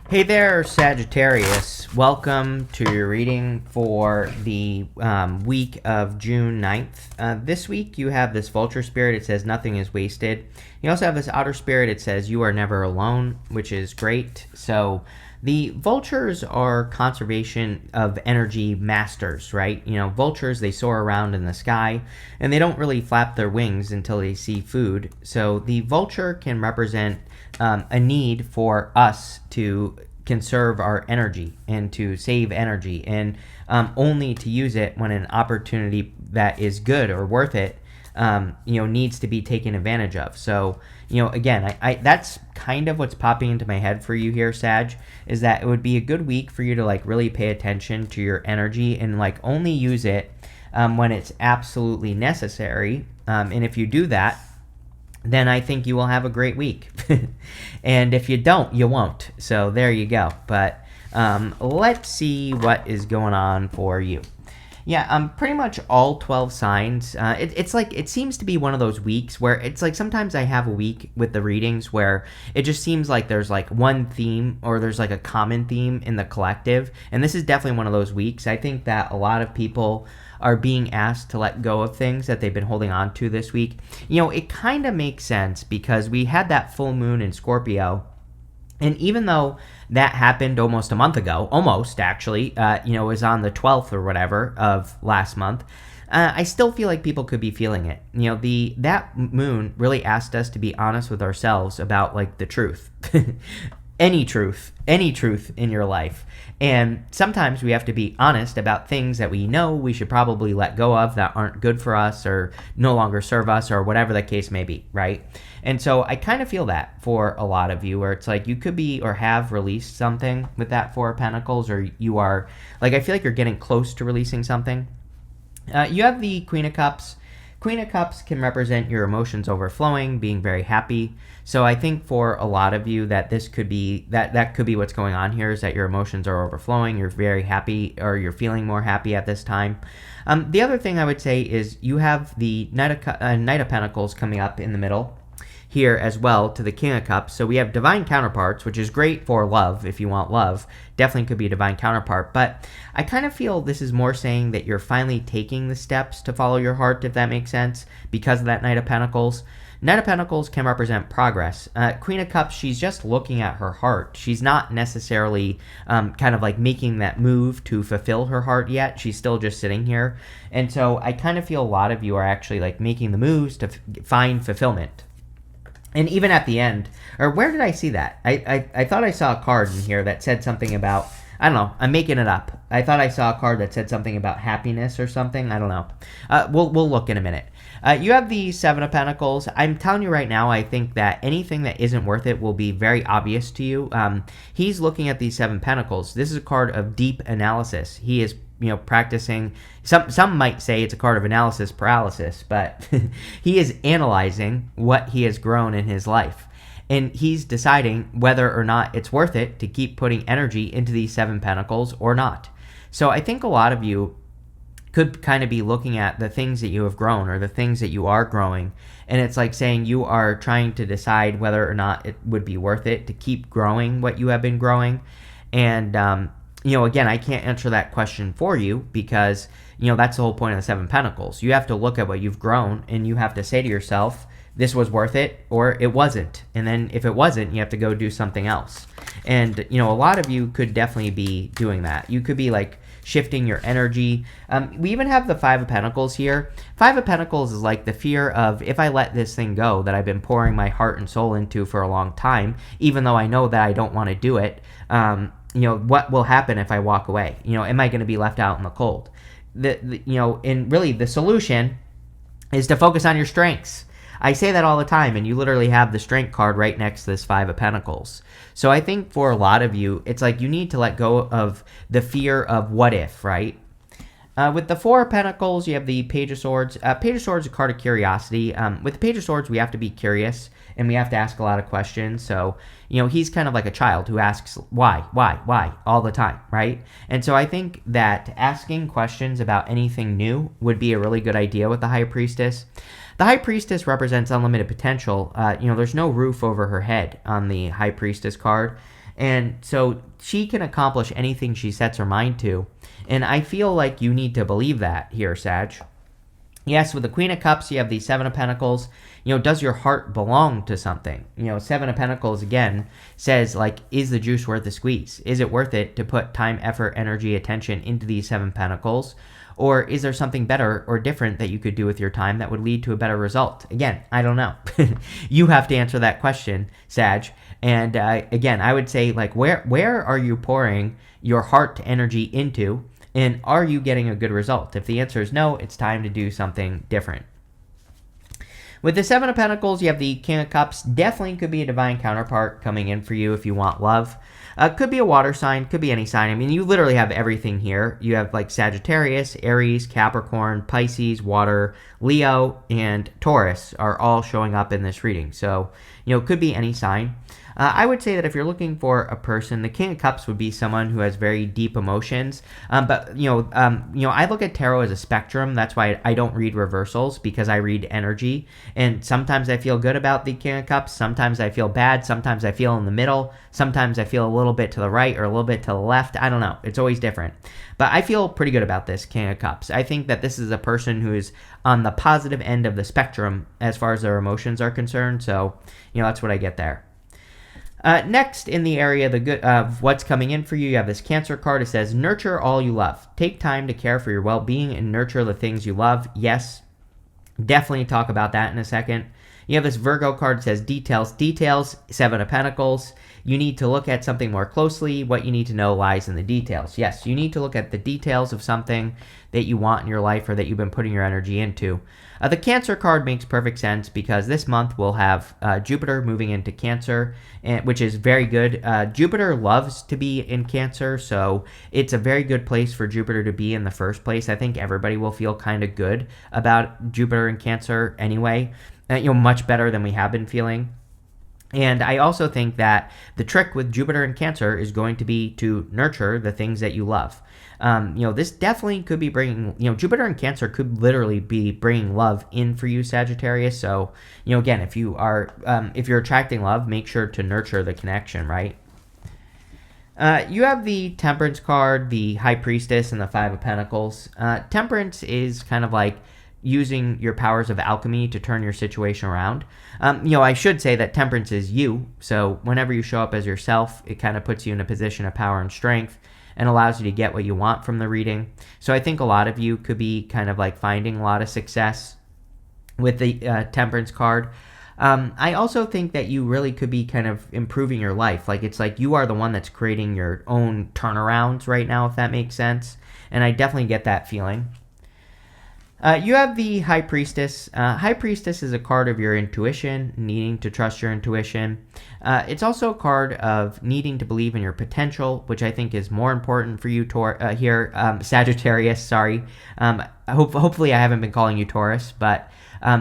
Hey there, Sagittarius. Welcome to your reading for the week of June 9th. This week you have this vulture spirit. It says nothing is wasted. You also have this outer spirit. It says you are never alone, which is great. So the vultures are conservation of energy masters, right? You know, vultures, they soar around in the sky and they don't really flap their wings until they see food. So the vulture can represent a need for us to conserve our energy and to save energy, and only to use it when an opportunity that is good or worth it needs to be taken advantage of. So again, I that's kind of what's popping into my head for you here, Sag, is that it would be a good week for you to like really pay attention to your energy and like only use it when it's absolutely necessary, and if you do that, then I think you will have a great week. And if you don't, you won't. So there you go. But let's see what is going on for you. Yeah, pretty much all 12 signs. It's like, it seems to be one of those weeks where it's like sometimes I have a week with the readings where it just seems like there's like one theme or there's like a common theme in the collective. And this is definitely one of those weeks. I think that a lot of people are being asked to let go of things that they've been holding on to this week. It kind of makes sense because we had that full moon in Scorpio. And even though that happened almost a month ago, almost actually, it was on the 12th or whatever of last month, I still feel like people could be feeling it. That moon really asked us to be honest with ourselves about like the truth. any truth in your life. And sometimes we have to be honest about things that we know we should probably let go of that aren't good for us or no longer serve us or whatever the case may be, right? And so I kind of feel that for a lot of you where it's like you could be or have released something with that Four of Pentacles, or you are, like, I feel like you're getting close to releasing something. You have the Queen of Cups. Queen of Cups can represent your emotions overflowing, being very happy. So I think for a lot of you that this could be, that could be what's going on here, is that your emotions are overflowing, you're very happy, or you're feeling more happy at this time. The other thing I would say is you have the Knight of Pentacles coming up in the middle here as well to the King of Cups. So we have divine counterparts, which is great for love. If you want love, definitely could be a divine counterpart. But I kind of feel this is more saying that you're finally taking the steps to follow your heart, if that makes sense, because of that Knight of Pentacles. Knight of Pentacles can represent progress. Queen of Cups, she's just looking at her heart. She's not necessarily kind of like making that move to fulfill her heart yet. She's still just sitting here. And so I kind of feel a lot of you are actually like making the moves to find fulfillment. And even at the end, or where did I see that? I thought I saw a card in here that said something about, I don't know, I'm making it up. I thought I saw a card that said something about happiness or something. I don't know. We'll look in a minute. You have the Seven of Pentacles. I'm telling you right now, I think that anything that isn't worth it will be very obvious to you. He's looking at these Seven Pentacles. This is a card of deep analysis. He is practicing. Some might say it's a card of analysis paralysis, but he is analyzing what he has grown in his life. And he's deciding whether or not it's worth it to keep putting energy into these Seven Pentacles or not. So I think a lot of you could kind of be looking at the things that you have grown or the things that you are growing. And it's like saying you are trying to decide whether or not it would be worth it to keep growing what you have been growing. And, again, I can't answer that question for you because, that's the whole point of the Seven Pentacles. You have to look at what you've grown and you have to say to yourself, this was worth it or it wasn't. And then if it wasn't, you have to go do something else. And, a lot of you could definitely be doing that. You could be like shifting your energy. We even have the Five of Pentacles here. Five of Pentacles is like the fear of, if I let this thing go that I've been pouring my heart and soul into for a long time, even though I know that I don't want to do it, what will happen if I walk away? Am I going to be left out in the cold? And really the solution is to focus on your strengths. I say that all the time, and you literally have the Strength card right next to this Five of Pentacles. So I think for a lot of you, it's like you need to let go of the fear of what if, right? With the Four of Pentacles, you have the Page of Swords. Page of Swords is a card of curiosity. With the Page of Swords, we have to be curious, and we have to ask a lot of questions. So, he's kind of like a child who asks why, all the time, right? And so I think that asking questions about anything new would be a really good idea with the High Priestess. The High Priestess represents unlimited potential. There's no roof over her head on the High Priestess card. And so she can accomplish anything she sets her mind to. And I feel like you need to believe that here, Sag. Yes, with the Queen of Cups, you have the Seven of Pentacles. Does your heart belong to something? Seven of Pentacles, again, says, like, is the juice worth the squeeze? Is it worth it to put time, effort, energy, attention into these Seven Pentacles? Or is there something better or different that you could do with your time that would lead to a better result? Again, I don't know. You have to answer that question, Sag. And again, I would say, like, where are you pouring your heart energy into? And are you getting a good result? If the answer is no, it's time to do something different. With the Seven of Pentacles, you have the King of Cups. Definitely could be a divine counterpart coming in for you if you want love. Could be a water sign, could be any sign. I mean, you literally have everything here. You have like Sagittarius, Aries, Capricorn, Pisces, Water, Leo, and Taurus are all showing up in this reading. So, could be any sign. I would say that if you're looking for a person, the King of Cups would be someone who has very deep emotions. But I look at tarot as a spectrum. That's why I don't read reversals, because I read energy. And sometimes I feel good about the King of Cups. Sometimes I feel bad. Sometimes I feel in the middle. Sometimes I feel a little bit to the right or a little bit to the left. I don't know. It's always different. But I feel pretty good about this King of Cups. I think that this is a person who is on the positive end of the spectrum as far as their emotions are concerned. So, that's what I get there. Next, in the area of what's coming in for you, you have this Cancer card. It says, nurture all you love. Take time to care for your well-being and nurture the things you love. Yes, definitely talk about that in a second. You have this Virgo card. It says, details. Details, Seven of Pentacles. You need to look at something more closely. What you need to know lies in the details. Yes, you need to look at the details of something that you want in your life or that you've been putting your energy into. The Cancer card makes perfect sense because this month we'll have Jupiter moving into Cancer, which is very good. Jupiter loves to be in Cancer, so it's a very good place for Jupiter to be in the first place. I think everybody will feel kind of good about Jupiter in Cancer anyway, much better than we have been feeling. And I also think that the trick with Jupiter in Cancer is going to be to nurture the things that you love. This definitely could be bringing, Jupiter in Cancer could literally be bringing love in for you, Sagittarius. So, again, if you're attracting love, make sure to nurture the connection, right? You have the Temperance card, the High Priestess, and the Five of Pentacles. Temperance is kind of like using your powers of alchemy to turn your situation around. I should say that Temperance is you. So whenever you show up as yourself, it kind of puts you in a position of power and strength and allows you to get what you want from the reading. So I think a lot of you could be kind of like finding a lot of success with the Temperance card. I also think that you really could be kind of improving your life. Like, it's like you are the one that's creating your own turnarounds right now, if that makes sense. And I definitely get that feeling. You have the High Priestess. High Priestess is a card of your intuition, needing to trust your intuition. It's also a card of needing to believe in your potential, which I think is more important for you here, Sagittarius, sorry. Hopefully I haven't been calling you Taurus, but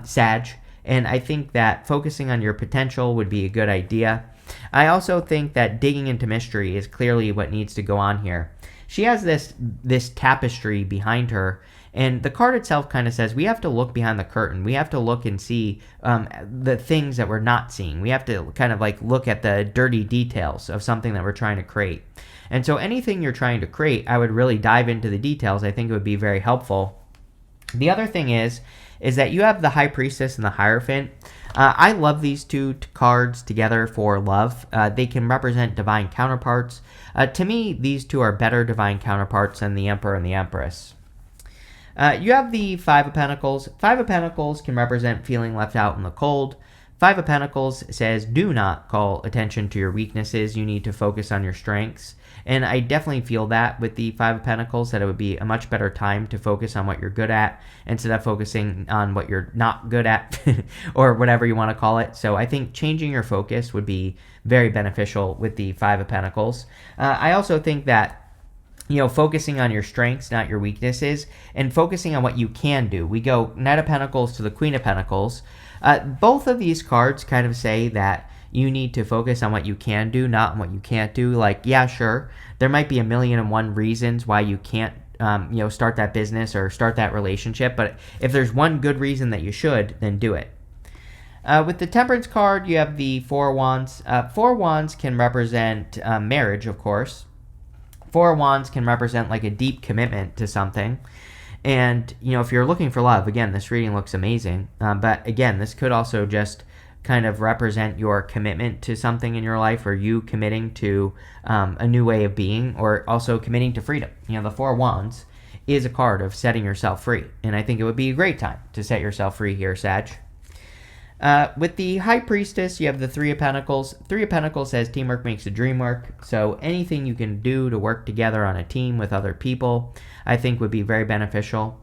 Sag. And I think that focusing on your potential would be a good idea. I also think that digging into mystery is clearly what needs to go on here. She has this tapestry behind her, and the card itself kind of says we have to look behind the curtain. We have to look and see the things that we're not seeing. We have to kind of like look at the dirty details of something that we're trying to create. And so anything you're trying to create, I would really dive into the details. I think it would be very helpful. The other thing is that you have the High Priestess and the Hierophant. I love these two cards together for love. They can represent divine counterparts. To me, these two are better divine counterparts than the Emperor and the Empress. You have the Five of Pentacles. Five of Pentacles can represent feeling left out in the cold. Five of Pentacles says do not call attention to your weaknesses. You need to focus on your strengths. And I definitely feel that with the Five of Pentacles, that it would be a much better time to focus on what you're good at instead of focusing on what you're not good at or whatever you want to call it. So I think changing your focus would be very beneficial with the Five of Pentacles. I also think that focusing on your strengths, not your weaknesses, and focusing on what you can do. We go Knight of Pentacles to the Queen of Pentacles. Both of these cards kind of say that you need to focus on what you can do, not on what you can't do. Like, yeah, sure, there might be 1,000,001 reasons why you can't, start that business or start that relationship. But if there's one good reason that you should, then do it. With the Temperance card, you have the Four of Wands. Four Wands can represent marriage, of course. Four of Wands can represent like a deep commitment to something. And, if you're looking for love, again, this reading looks amazing. But again, this could also just kind of represent your commitment to something in your life, or you committing to a new way of being, or also committing to freedom. The Four of Wands is a card of setting yourself free. And I think it would be a great time to set yourself free here, Sag. With the High Priestess, you have the Three of Pentacles. Three of Pentacles says teamwork makes the dream work. So anything you can do to work together on a team with other people, I think would be very beneficial.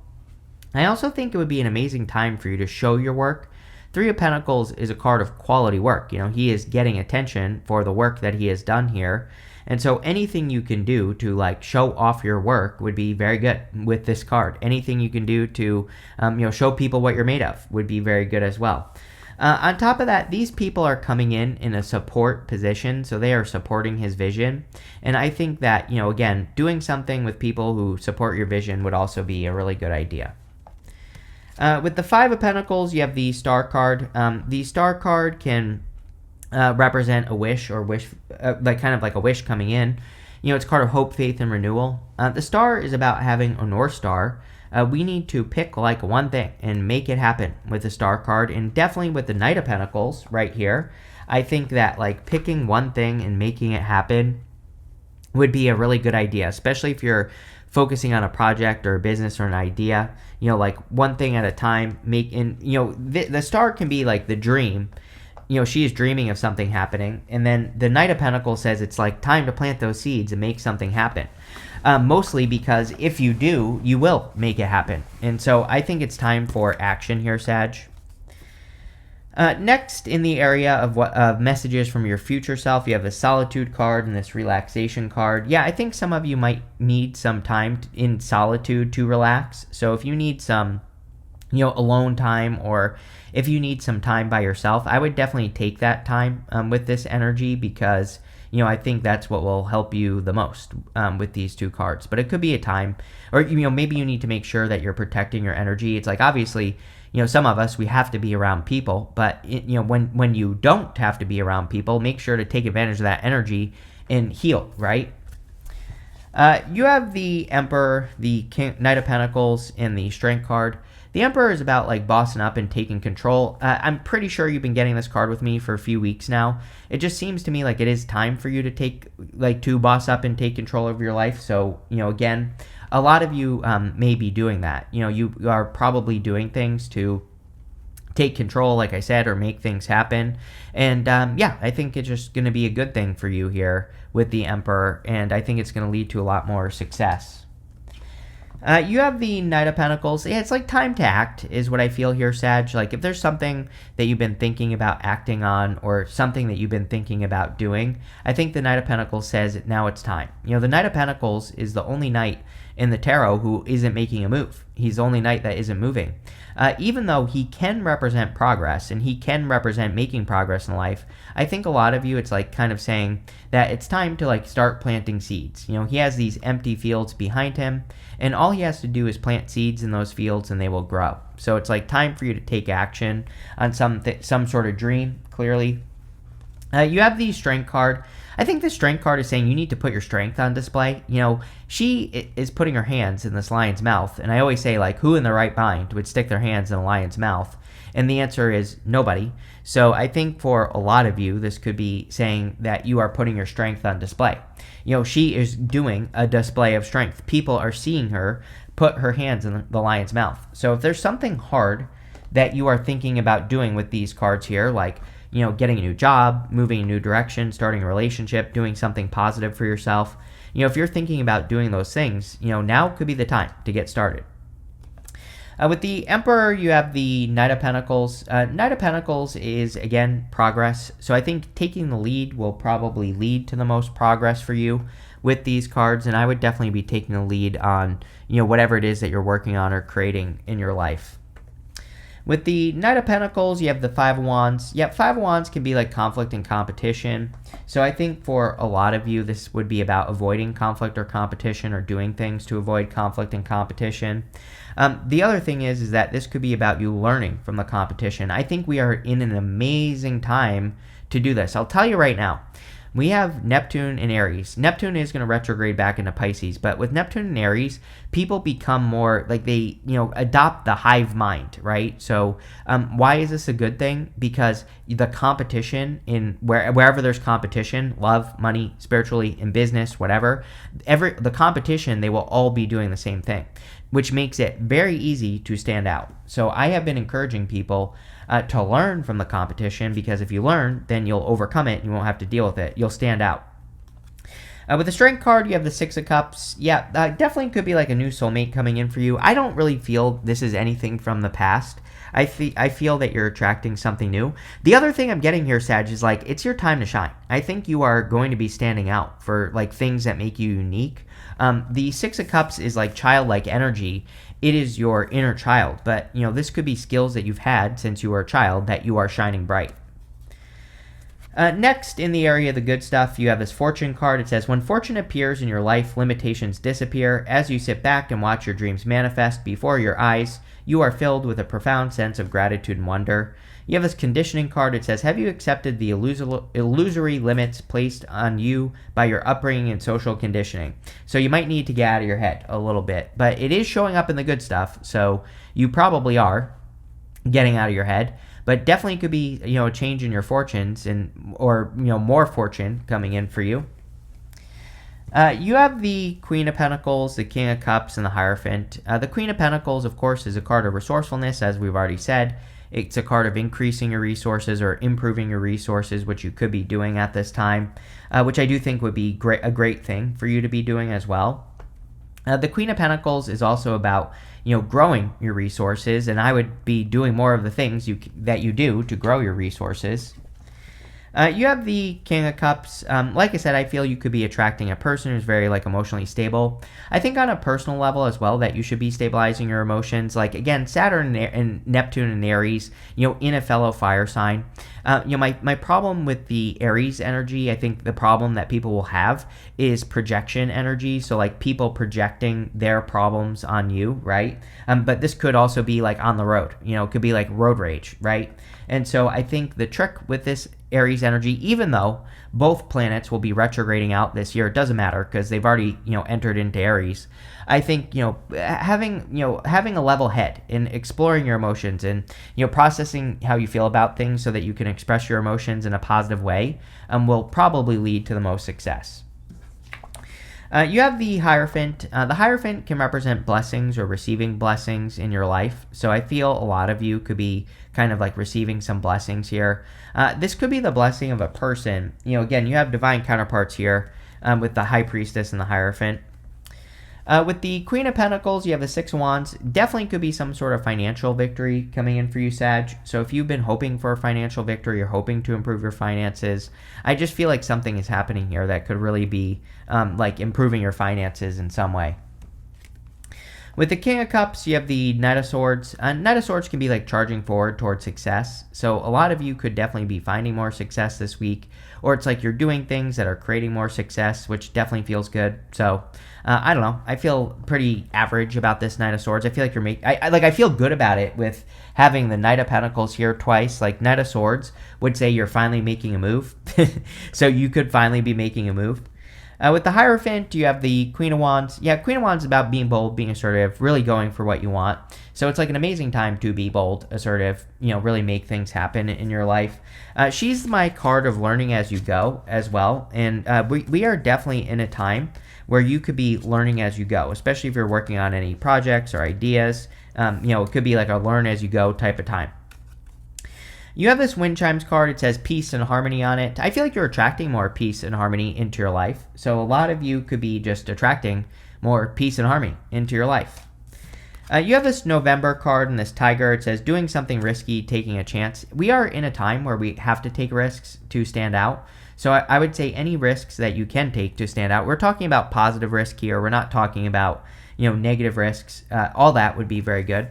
I also think it would be an amazing time for you to show your work. Three of Pentacles is a card of quality work. He is getting attention for the work that he has done here. And so anything you can do to show off your work would be very good with this card. Anything you can do to show people what you're made of would be very good as well. On top of that, these people are coming in a support position, so they are supporting his vision. And I think that, again, doing something with people who support your vision would also be a really good idea. With the Five of Pentacles, you have the Star card. The Star card can represent a wish, or kind of like a wish coming in. It's a card of hope, faith, and renewal. The Star is about having a North Star. We need to pick one thing and make it happen with the Star card. And definitely with the Knight of Pentacles right here, I think that picking one thing and making it happen would be a really good idea, especially if you're focusing on a project or a business or an idea, one thing at a time. The Star can be the dream. She is dreaming of something happening. And then the Knight of Pentacles says it's time to plant those seeds and make something happen. Mostly because if you do, you will make it happen. And so I think it's time for action here, Sag. Next, in the area of messages from your future self, you have the Solitude card and this Relaxation card. Yeah, I think some of you might need some time in solitude to relax. So if you need some, alone time, or if you need some time by yourself, I would definitely take that time with this energy, because I think that's what will help you the most with these two cards. But it could be a time, or maybe you need to make sure that you're protecting your energy. It's obviously, some of us, we have to be around people, but when you don't have to be around people, make sure to take advantage of that energy and heal, right? You have the Emperor, the Knight of Pentacles, and the Strength card. The Emperor is about bossing up and taking control. I'm pretty sure you've been getting this card with me for a few weeks now. It just seems to me it is time for you to to boss up and take control of your life. So, again, a lot of you may be doing that. You are probably doing things to take control, like I said, or make things happen. And yeah, I think it's just going to be a good thing for you here with the Emperor. And I think it's going to lead to a lot more success. You have the Knight of Pentacles. Yeah, it's time to act is what I feel here, Sag. If there's something that you've been thinking about acting on, or something that you've been thinking about doing, I think the Knight of Pentacles says now it's time. The Knight of Pentacles is the only knight in the tarot who isn't making a move. He's the only knight that isn't moving. Even though he can represent progress and he can represent making progress in life, I think a lot of you, it's kind of saying that it's time to start planting seeds. He has these empty fields behind him, and all he has to do is plant seeds in those fields and they will grow. So it's time for you to take action on some sort of dream, clearly. You have the Strength card. I think the Strength card is saying you need to put your strength on display. She is putting her hands in this lion's mouth. And I always say, who in their right mind would stick their hands in a lion's mouth? And the answer is nobody. So I think for a lot of you, this could be saying that you are putting your strength on display. She is doing a display of strength. People are seeing her put her hands in the lion's mouth. So if there's something hard that you are thinking about doing with these cards here, getting a new job, moving a new direction, starting a relationship, doing something positive for yourself. If you're thinking about doing those things, now could be the time to get started. With the Emperor, you have the Knight of Pentacles. Knight of Pentacles is, again, progress. So I think taking the lead will probably lead to the most progress for you with these cards. And I would definitely be taking the lead on, whatever it is that you're working on or creating in your life. With the Knight of Pentacles, you have the Five of Wands. Yep, Five of Wands can be like conflict and competition. So I think for a lot of you, this would be about avoiding conflict or competition, or doing things to avoid conflict and competition. The other thing is that this could be about you learning from the competition. I think we are in an amazing time to do this. I'll tell you right now. We have Neptune in Aries. Neptune is going to retrograde back into Pisces, but with Neptune in Aries, people become more like they, adopt the hive mind, right? So why is this a good thing? Because the competition in wherever there's competition, love, money, spiritually, in business, whatever, the competition, they will all be doing the same thing, which makes it very easy to stand out. So I have been encouraging people to learn from the competition, because if you learn, then you'll overcome it. You won't have to deal with it. You'll stand out. With the Strength card, you have the Six of Cups. Yeah, definitely could be like a new soulmate coming in for you. I don't really feel this is anything from the past. I feel that you're attracting something new. The other thing I'm getting here, Sag, is like it's your time to shine. I think you are going to be standing out for like things that make you unique. The Six of Cups is like childlike energy. It is your inner child, but this could be skills that you've had since you were a child that you are shining bright. Next, in the area of the good stuff, you have this Fortune card. It says, when fortune appears in your life, limitations disappear. As you sit back and watch your dreams manifest before your eyes, you are filled with a profound sense of gratitude and wonder. You have this conditioning card. It says, have you accepted the illusory limits placed on you by your upbringing and social conditioning? So you might need to get out of your head a little bit, but it is showing up in the good stuff. So you probably are getting out of your head, but definitely could be, a change in your fortunes or more fortune coming in for you. You have the Queen of Pentacles, the King of Cups, and the Hierophant. The Queen of Pentacles, of course, is a card of resourcefulness, as we've already said. It's a card of increasing your resources or improving your resources, which you could be doing at this time, which I do think would be a great thing for you to be doing as well. The Queen of Pentacles is also about, growing your resources, and I would be doing more of the things that you do to grow your resources. You have the King of Cups. Like I said, I feel you could be attracting a person who's very emotionally stable. I think on a personal level as well that you should be stabilizing your emotions. Like again, Saturn and Neptune and Aries, in a fellow fire sign. My problem with the Aries energy, I think the problem that people will have is projection energy. So like people projecting their problems on you, right? But this could also be like on the road. It could be like road rage, right? And so I think the trick with this Aries energy, even though both planets will be retrograding out this year, it doesn't matter because they've already, entered into Aries. I think, having a level head in exploring your emotions and, processing how you feel about things so that you can express your emotions in a positive way will probably lead to the most success. You have the Hierophant. The Hierophant can represent blessings or receiving blessings in your life. So I feel a lot of you could be kind of like receiving some blessings here. This could be the blessing of a person. Again, you have divine counterparts here with the High Priestess and the Hierophant. With the Queen of Pentacles, you have the Six of Wands. Definitely could be some sort of financial victory coming in for you, Sag. So if you've been hoping for a financial victory or hoping to improve your finances, I just feel like something is happening here that could really be like improving your finances in some way. With the King of Cups, you have the Knight of Swords. Knight of Swords can be like charging forward towards success. So a lot of you could definitely be finding more success this week. Or it's like you're doing things that are creating more success, which definitely feels good. So I don't know. I feel pretty average about this Knight of Swords. I feel like I feel good about it with having the Knight of Pentacles here twice. Like Knight of Swords would say you're finally making a move. So you could finally be making a move. With the Hierophant, you have the Queen of Wands. Yeah, Queen of Wands is about being bold, being assertive, really going for what you want. So it's like an amazing time to be bold, assertive, really make things happen in your life. She's my card of learning as you go as well. And we are definitely in a time where you could be learning as you go, especially if you're working on any projects or ideas. It could be like a learn as you go type of time. You have this Wind Chimes card. It says peace and harmony on it. I feel like you're attracting more peace and harmony into your life. So a lot of you could be just attracting more peace and harmony into your life. You have this November card and this Tiger. It says doing something risky, taking a chance. We are in a time where we have to take risks to stand out. So I would say any risks that you can take to stand out. We're talking about positive risk here. We're not talking about negative risks. All that would be very good.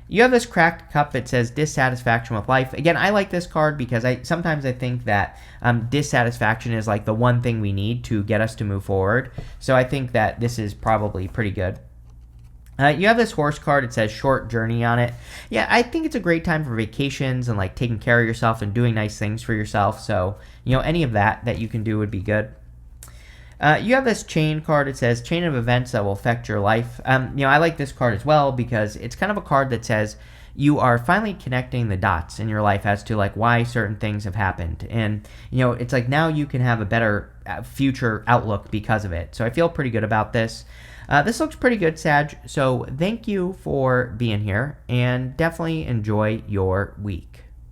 You have this cracked cup. It says dissatisfaction with life. Again, I like this card because sometimes I think that dissatisfaction is like the one thing we need to get us to move forward. So I think that this is probably pretty good. You have this horse card. It says short journey on it. Yeah, I think it's a great time for vacations and like taking care of yourself and doing nice things for yourself. So, any of that you can do would be good. You have this chain card. It says chain of events that will affect your life. I like this card as well because it's kind of a card that says you are finally connecting the dots in your life as to like why certain things have happened. And, it's like now you can have a better future outlook because of it. So I feel pretty good about this. This looks pretty good, Sag. So thank you for being here and definitely enjoy your week.